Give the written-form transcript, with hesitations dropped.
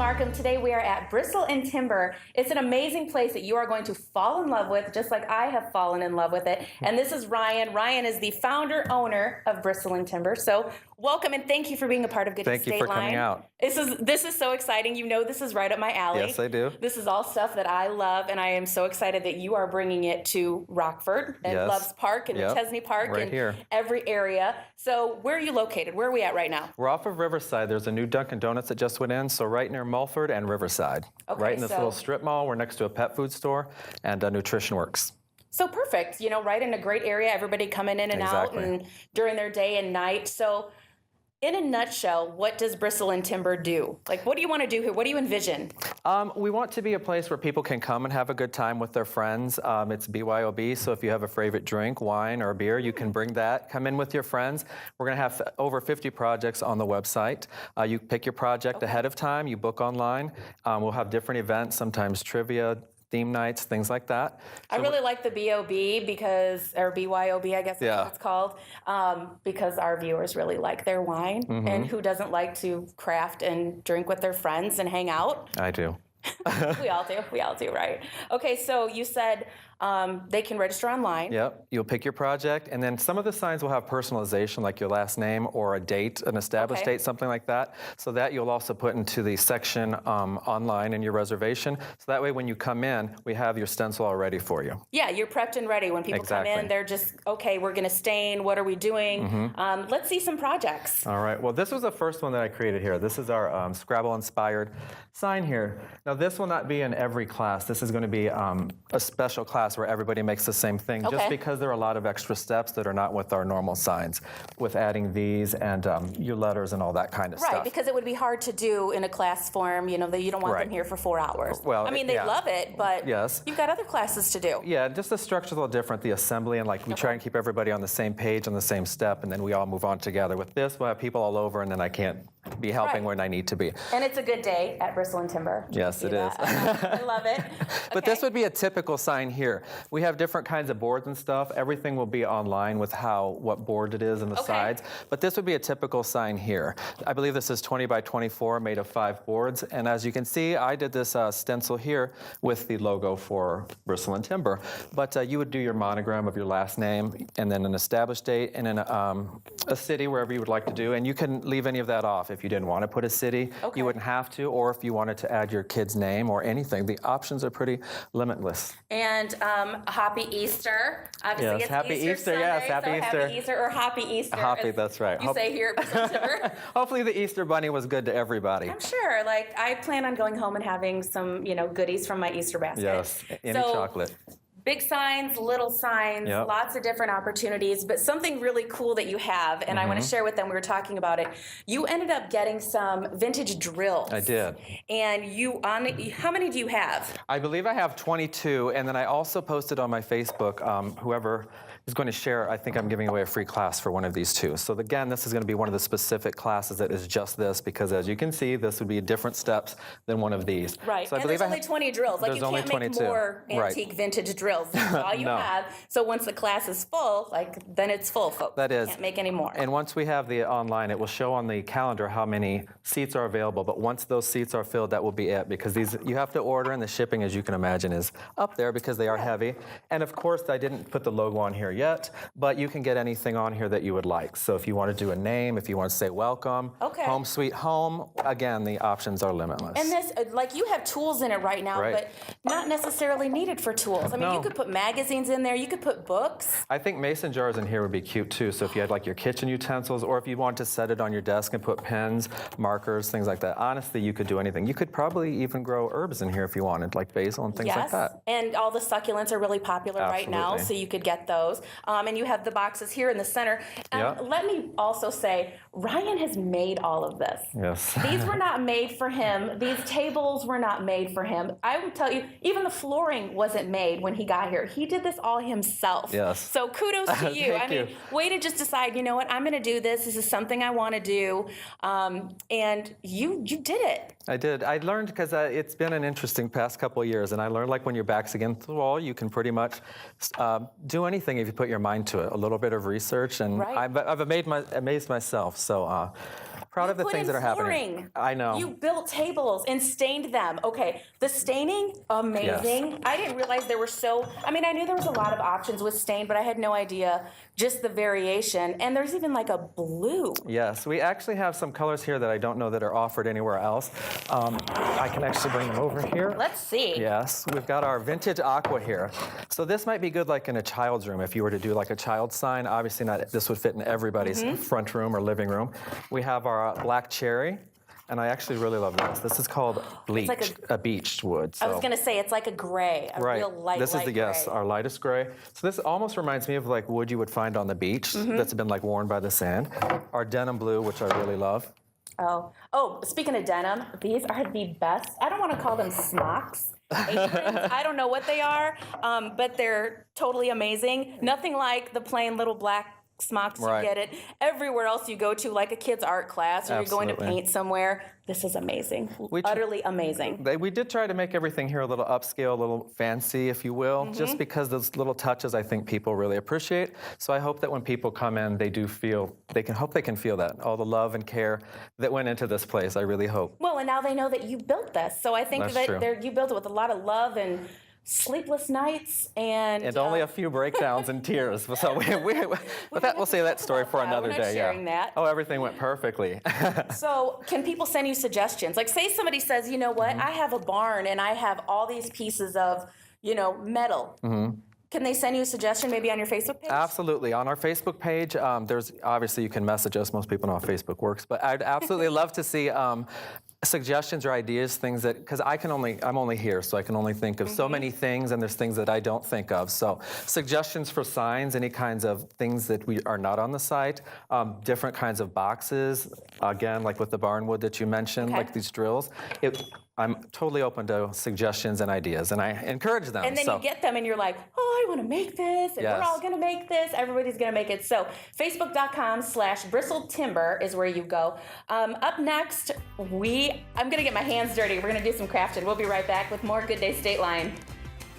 Markham. Today we are at Bristle and Timber. It's an amazing place that you are going to fall in love with, just like I have fallen in love with it. And this is Ryan. Ryan is the founder, owner of Bristle and Timber. So welcome and thank you for being a part of Good Thank you for coming out. This is so exciting. You know this is right up my alley. Yes, I do. This is all stuff that I love, and I am so excited that you are bringing it to Rockford and Yes. Loves Park and Yep. McChesney Park Right and here. every area. So where are you located? Where are we at right now? We're off of Riverside. There's a new Dunkin' Donuts that just went in, so right near Mulford and Riverside. Okay, right in this so- little strip mall. We're next to a pet food store and Nutrition Works. So perfect, right in a great area, everybody coming in and Exactly. out and during their day and night. So in a nutshell, what does Bristle and Timber do? Like, what do you want to do here? What do you envision? We want to be a place where people can come and have a good time with their friends. It's BYOB, so if you have a favorite drink, wine or beer, you can bring that. Come in with your friends. We're going to have over 50 projects on the website. You pick your project ahead of time. You book online. We'll have different events, sometimes trivia, theme nights, things like that. I really like the BOB or BYOB, I guess that's what it's called, because our viewers really like their wine. And who doesn't like to craft and drink with their friends and hang out? I do. We all do, right? Okay, so you said they can register online. Yep, you'll pick your project, and then some of the signs will have personalization, like your last name or a date, an established date, something like that. So that you'll also put into the section online in your reservation. So that way when you come in, we have your stencil all ready for you. Yeah, you're prepped and ready. When people come in, they're just, okay, we're going to stain. What are we doing? Let's see some projects. All right, well, this was the first one that I created here. This is our Scrabble-inspired sign here. Now, this will not be in every class. This is going to be a special class where everybody makes the same thing, just because there are a lot of extra steps that are not with our normal signs, with adding these and your letters and all that kind of stuff. Right, because it would be hard to do in a class form, that you don't want them here for 4 hours. Well, I mean, they love it, but you've got other classes to do. Yeah, just the structure's a little different, the assembly, and we try and keep everybody on the same page, on the same step, and then we all move on together. With this, we'll have people all over, and then I can't be helping when I need to be. And it's a good day at Bristle and Timber. Yes, it is. I love it. But this would be a typical sign here. We have different kinds of boards and stuff. Everything will be online with what board it is and the sides. But this would be a typical sign here. I believe this is 20 by 24, made of 5 boards. And as you can see, I did this stencil here with the logo for Bristle and Timber. But you would do your monogram of your last name and then an established date and then a city, wherever you would like to do. And you can leave any of that off. If you didn't want to put a city, you wouldn't have to. Or if you wanted to add your kid's name or anything, the options are pretty limitless. And Happy Easter. Obviously, yes, it's Happy Easter, Sunday, yes, Happy Easter. Happy Easter or Happy Easter. Happy, that's right. You say here at Bristle and Timber. Hopefully the Easter Bunny was good to everybody. I'm sure. I plan on going home and having some, goodies from my Easter basket. Yes, any chocolate. Big signs, little signs, lots of different opportunities, but something really cool that you have, and I want to share with them, we were talking about it. You ended up getting some vintage drills. I did. And how many do you have? I believe I have 22, and then I also posted on my Facebook, whoever is going to share, I think I'm giving away a free class for one of these too. So again, this is going to be one of the specific classes that is just this, because as you can see, this would be different steps than one of these. Right, so and there's only 20 drills. You can't make more antique vintage drills. That's all you have. So once the class is full, then it's full, folks. That is. You can't make any more. And once we have the online, it will show on the calendar how many seats are available. But once those seats are filled, that will be it, because these you have to order, and the shipping, as you can imagine, is up there because they are heavy. And of course, I didn't put the logo on here yet, but you can get anything on here that you would like. So if you want to do a name, if you want to say welcome, home sweet home, again, the options are limitless. And this, you have tools in it right now, but not necessarily needed for tools. I mean, you could put magazines in there, you could put books. I think mason jars in here would be cute too. So if you had your kitchen utensils, or if you want to set it on your desk and put pens, markers, things like that. Honestly, you could do anything. You could probably even grow herbs in here if you wanted, like basil and things like that. And all the succulents are really popular right now, so you could get those. And you have the boxes here in the center. Let me also say, Ryan has made all of this. Yes. These were not made for him. These tables were not made for him. I would tell you, even the flooring wasn't made when he got here. He did this all himself. Yes. So kudos to you. Thank you. Way to just decide, you know what, I'm going to do this. This is something I want to do. And you did it. I did. I learned because it's been an interesting past couple of years, and I learned when your back's against the wall, you can pretty much do anything if you put your mind to it. A little bit of research, and I've amazed myself. So Proud You of the put things in that are happening. flooring. I know. You built tables and stained them. Okay, the staining, amazing. Yes. I didn't realize there were I mean, I knew there was a lot of options with stain, but I had no idea just the variation. And there's even like a blue. Yes, we actually have some colors here that I don't know that are offered anywhere else. I can actually bring them over here. Let's see. Yes, we've got our vintage aqua here. So this might be good like in a child's room if you were to do like a child sign. Obviously not, this would fit in everybody's front room or living room. We have our black cherry, and I actually really love this. This is called bleach, like a beached wood. I was going to say it's like a gray, a Right. real light This is the gray. our lightest gray. So this almost reminds me of like wood you would find on the beach that's been like worn by the sand. Our denim blue, which I really love. Oh, speaking of denim, these are the best. I don't want to call them smocks. Aprons. I don't know what they are, but they're totally amazing. Nothing like the plain little black smocks Right. you get it everywhere else you go to, like a kid's art class or you're going to Absolutely. paint somewhere. This is amazing. Utterly amazing. We did try to make everything here a little upscale, a little fancy, if you will, just because those little touches I think people really appreciate. So I hope that when people come in, they do feel, they can feel that, all the love and care that went into this place, I really hope. Well, and now they know that you built this. So I think That's that true. you built it with a lot of love and sleepless nights and only a few breakdowns and tears. So but that, we'll say that story for another We're not day. sharing that. Oh, everything went perfectly. So can people send you suggestions? Like say somebody says, you know what, I have a barn and I have all these pieces of, metal. Can they send you a suggestion maybe on your Facebook page? Absolutely. On our Facebook page, there's obviously you can message us. Most people know how Facebook works, but I'd absolutely love to see suggestions or ideas, things that, because I'm only here, so I can only think of so many things, and there's things that I don't think of. So suggestions for signs, any kinds of things that we are not on the site, different kinds of boxes, again, like with the barnwood that you mentioned, like these drills. I'm totally open to suggestions and ideas, and I encourage them. And then you get them and you're like, oh, I want to make this, and we're Yes. all going to make this. Everybody's going to make it. So facebook.com/bristletimber is where you go. Up next, I'm going to get my hands dirty. We're going to do some crafting. We'll be right back with more Good Day Stateline.